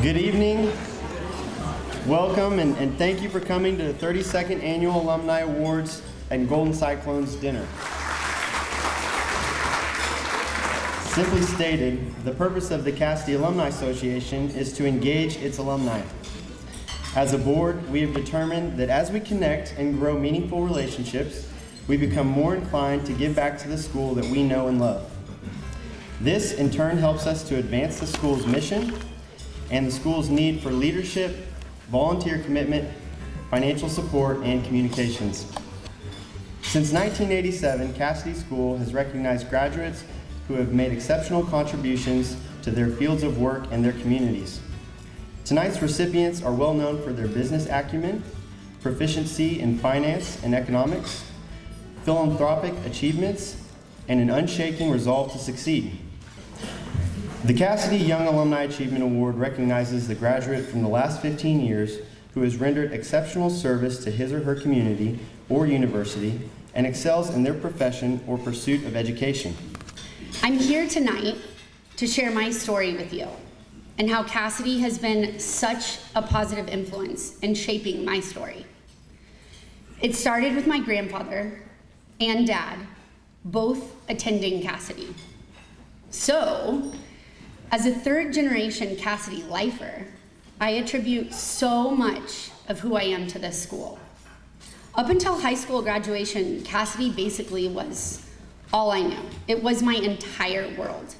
Good evening. Welcome and thank you for coming to the 32nd Annual Alumni Awards and Golden Cyclones Dinner. Simply stated, the purpose of the Cassidy Alumni Association is to engage its alumni. As a board, we have determined that as we connect and grow meaningful relationships, we become more inclined to give back to the school that we know and love. This, in turn, helps us to advance the school's mission and the school's need for leadership, volunteer commitment, financial support, and communications. Since 1987, Cassidy School has recognized graduates who have made exceptional contributions to their fields of work and their communities. Tonight's recipients are well known for their business acumen, proficiency in finance and economics, philanthropic achievements, and an unshaking resolve to succeed. The Cassidy Young Alumni Achievement Award recognizes the graduate from the last 15 years who has rendered exceptional service to his or her community or university and excels in their profession or pursuit of education. I'm here tonight to share my story with you and how Cassidy has been such a positive influence in shaping my story. It started with my grandfather and dad both attending Cassidy. So, as a third-generation Cassidy lifer, I attribute so much of who I am to this school. Up until high school graduation, Cassidy basically was all I knew. It was my entire world.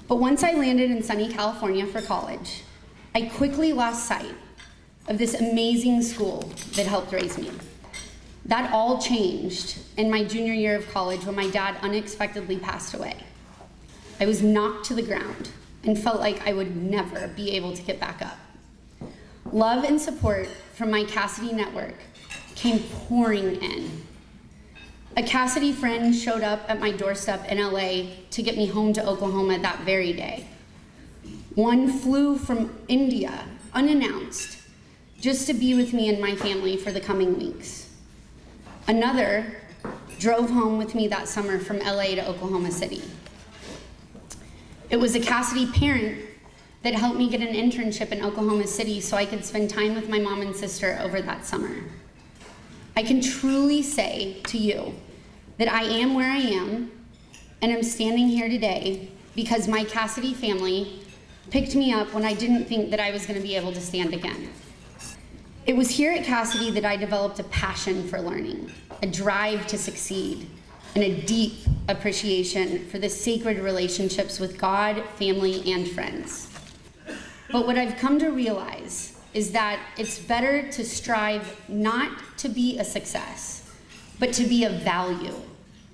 But once I landed in sunny California for college, I quickly lost sight of this amazing school that helped raise me. That all changed in my junior year of college when my dad unexpectedly passed away. I was knocked to the ground and felt like I would never be able to get back up. Love and support from my Cassidy network came pouring in. A Cassidy friend showed up at my doorstep in LA to get me home to Oklahoma that very day. One flew from India, unannounced, just to be with me and my family for the coming weeks. Another drove home with me that summer from LA to Oklahoma City. It was a Cassidy parent that helped me get an internship in Oklahoma City so I could spend time with my mom and sister over that summer. I can truly say to you that I am where I am, and I'm standing here today because my Cassidy family picked me up when I didn't think that I was going to be able to stand again. It was here at Cassidy that I developed a passion for learning, a drive to succeed, and a deep appreciation for the sacred relationships with God, family, and friends. But what I've come to realize is that it's better to strive not to be a success, but to be of value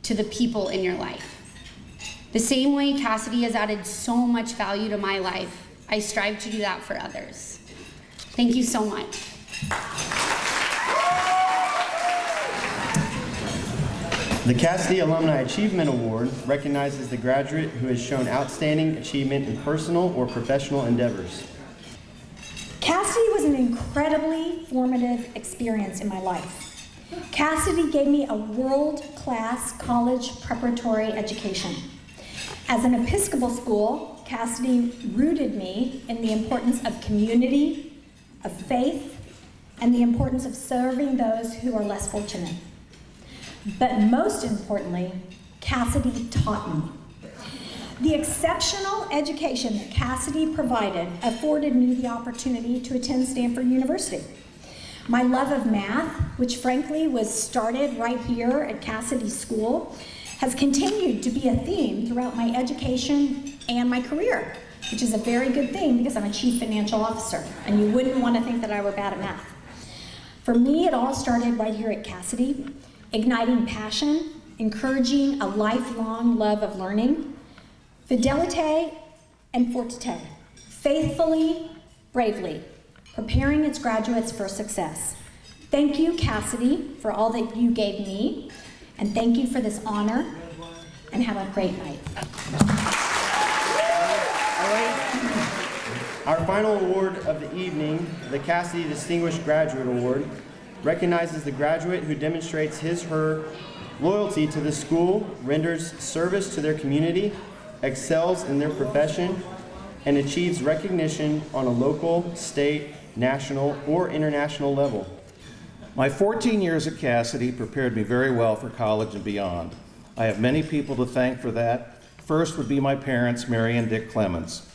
to the people in your life. The same way Cassidy has added so much value to my life, I strive to do that for others. Thank you so much. The Cassidy Alumni Achievement Award recognizes the graduate who has shown outstanding achievement in personal or professional endeavors. Cassidy was an incredibly formative experience in my life. Cassidy gave me a world-class college preparatory education. As an Episcopal school, Cassidy rooted me in the importance of community, of faith, and the importance of serving those who are less fortunate. But most importantly, Cassidy taught me. The exceptional education that Cassidy provided afforded me the opportunity to attend Stanford University. My love of math, which frankly was started right here at Cassidy School, has continued to be a theme throughout my education and my career, which is a very good thing because I'm a chief financial officer, and you wouldn't want to think that I were bad at math. For me, it all started right here at Cassidy, igniting passion, encouraging a lifelong love of learning, fidelite and fortite, faithfully, bravely, preparing its graduates for success. Thank you, Cassidy, for all that you gave me, and thank you for this honor, and have a great night. Our final award of the evening, the Cassidy Distinguished Graduate Award, recognizes the graduate who demonstrates his/her loyalty to the school, renders service to their community, excels in their profession, and achieves recognition on a local, state, national, or international level. My 14 years at Cassidy prepared me very well for college and beyond. I have many people to thank for that. First would be my parents, Mary and Dick Clemens.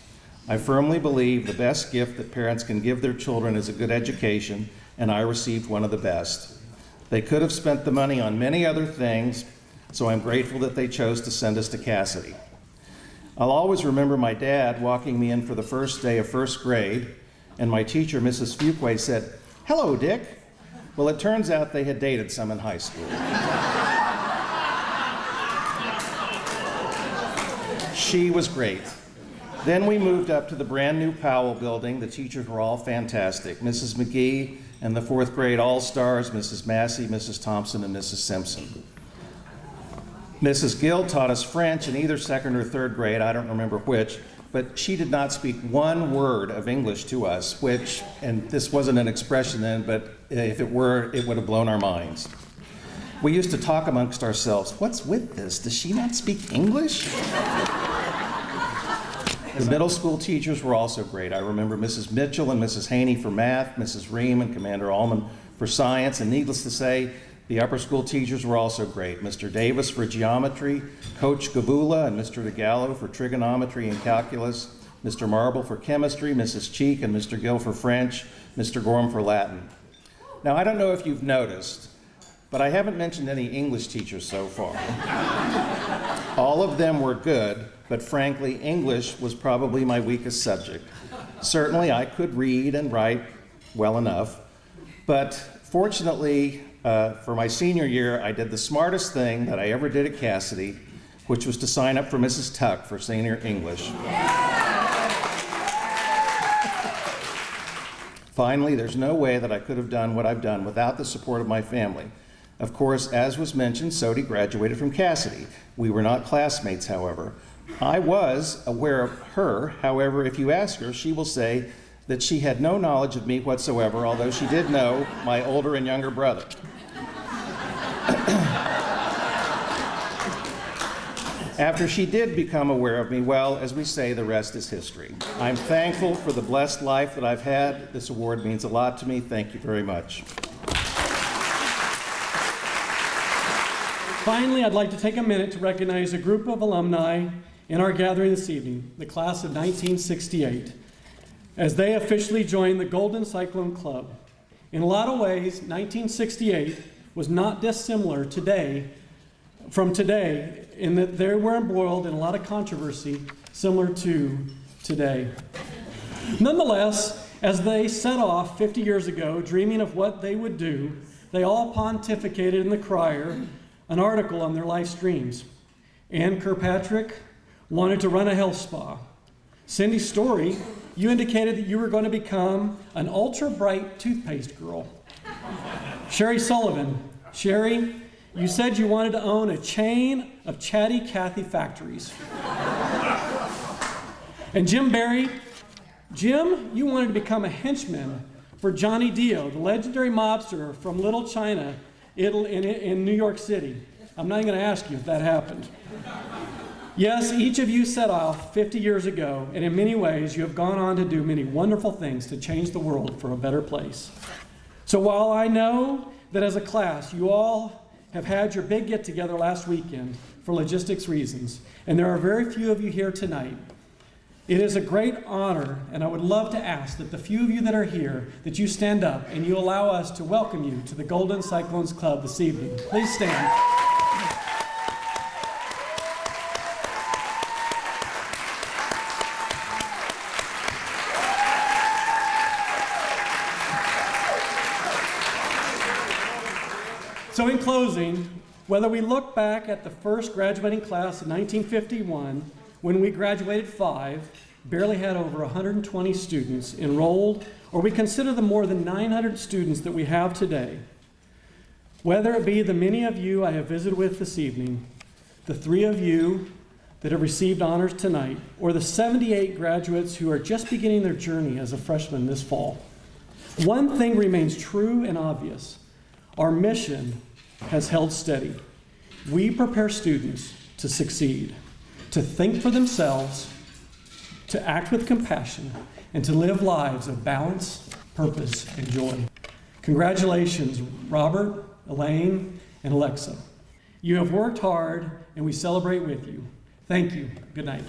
I firmly believe the best gift that parents can give their children is a good education, and I received one of the best. They could have spent the money on many other things, so I'm grateful that they chose to send us to Cassidy. I'll always remember my dad walking me in for the first day of first grade, and my teacher, Mrs. Fuqua, said, "Hello, Dick." Well, it turns out they had dated some in high school. She was great. Then we moved up to the brand new Powell building. The teachers were all fantastic. Mrs. McGee and the fourth grade all-stars, Mrs. Massey, Mrs. Thompson, and Mrs. Simpson. Mrs. Gill taught us French in either second or third grade, I don't remember which, but she did not speak one word of English to us, which, and this wasn't an expression then, but if it were, it would have blown our minds. We used to talk amongst ourselves, what's with this? Does she not speak English? The middle school teachers were also great. I remember Mrs. Mitchell and Mrs. Haney for math, Mrs. Ream and Commander Allman for science, and needless to say, the upper school teachers were also great. Mr. Davis for geometry, Coach Gavula and Mr. DeGallo for trigonometry and calculus, Mr. Marble for chemistry, Mrs. Cheek and Mr. Gill for French, Mr. Gorham for Latin. Now, I don't know if you've noticed, but I haven't mentioned any English teachers so far. All of them were good, but frankly, English was probably my weakest subject. Certainly, I could read and write well enough, but fortunately, for my senior year, I did the smartest thing that I ever did at Cassidy, which was to sign up for Mrs. Tuck for senior English. Finally, there's no way that I could have done what I've done without the support of my family. Of course, as was mentioned, Sodi graduated from Cassidy. We were not classmates, however. I was aware of her. However, if you ask her, she will say that she had no knowledge of me whatsoever, although she did know my older and younger brother. After she did become aware of me, well, as we say, the rest is history. I'm thankful for the blessed life that I've had. This award means a lot to me. Thank you very much. Finally, I'd like to take a minute to recognize a group of alumni in our gathering this evening, the class of 1968, as they officially joined the Golden Cyclone Club. In a lot of ways, 1968 was not dissimilar from today, in that they were embroiled in a lot of controversy similar to today. Nonetheless, as they set off 50 years ago, dreaming of what they would do, they all pontificated in the Crier an article on their life streams. Ann Kirkpatrick wanted to run a health spa. Cindy Story, you indicated that you were going to become an ultra-bright toothpaste girl. Sherry Sullivan, Sherry, you said you wanted to own a chain of Chatty Cathy factories. And Jim Barry, Jim, you wanted to become a henchman for Johnny Dio, the legendary mobster from Little China in New York City. I'm not going to ask you if that happened. Yes, each of you set off 50 years ago, and in many ways you have gone on to do many wonderful things to change the world for a better place. So while I know that as a class you all have had your big get-together last weekend for logistics reasons, and there are very few of you here tonight, it is a great honor, and I would love to ask that the few of you that are here, that you stand up and you allow us to welcome you to the Golden Cyclones Club this evening. Please stand. So in closing, whether we look back at the first graduating class of 1951, when we graduated 5, barely had over 120 students enrolled, or we consider the more than 900 students that we have today, whether it be the many of you I have visited with this evening, the 3 of you that have received honors tonight, or the 78 graduates who are just beginning their journey as a freshman this fall, one thing remains true and obvious. Our mission has held steady. We prepare students to succeed, to think for themselves, to act with compassion, and to live lives of balance, purpose, and joy. Congratulations, Robert, Elaine, and Alexa. You have worked hard, and we celebrate with you. Thank you. Good night.